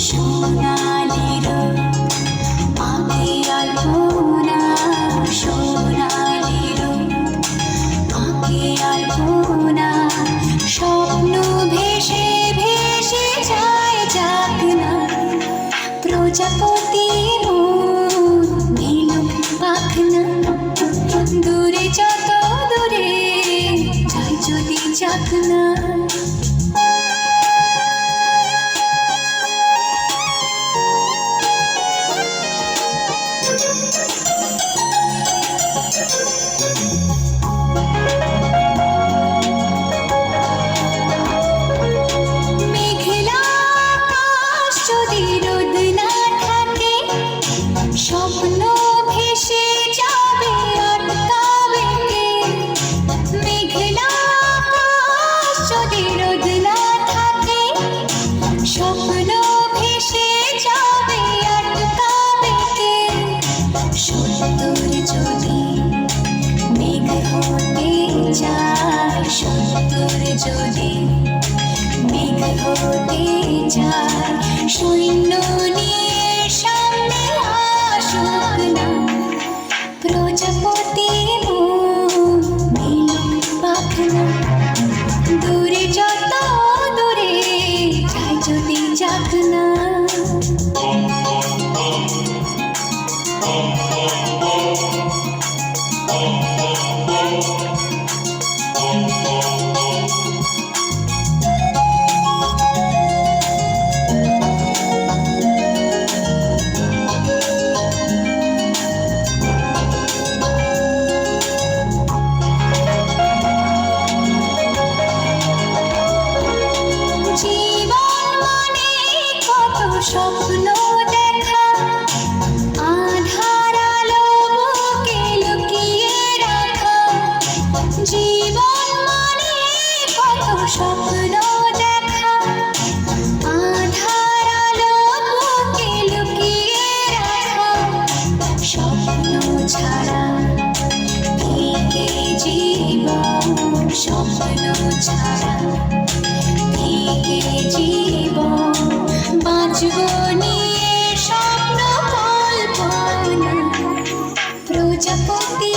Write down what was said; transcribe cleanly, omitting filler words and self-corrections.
সোনালি রোদ আঁকে আলপনা, সোনালি রোদ আঁকে আলপনা। স্বপ্ন ভেসে ভেসে যায় যাক না, প্রজাপতি নীলুক পাখনা। দূরে যত দূরে যাই যদি যাক না। মেঘলা আকাশ যদি রোদ না থাকে, স্বপ্ন ভেসে যাবে আটকাবে কে? মেঘলা আকাশ যদি রোদ না থাকে, স্বপ্ন ভেসে যাবে আটকাবে কে? সত্তর যদি মেঘ হতে চায়, সত্তর যদি মেঘ হতে চায়, সৈন্য নিয়ে সামনে আসুক না, প্রজাপতি নীলুক পাখনা। দূরে যত দূরে যাই যদি যাক না। জীবন মানে কত স্বপ্ন দেখা, আধার আলো বুকে লুকিয়ে রাখা। জীবন মানে কত স্বপ্ন দেখা, আধার আলো বুকে লুকিয়ে রাখা। স্বপ্ন ছাড়া ফিকে জীবন, স্বপ্ন ছাড়া ফিকে জীবন। বাঁচব নিয়ে স্বপ্ন কল্পনা, প্রজাপতি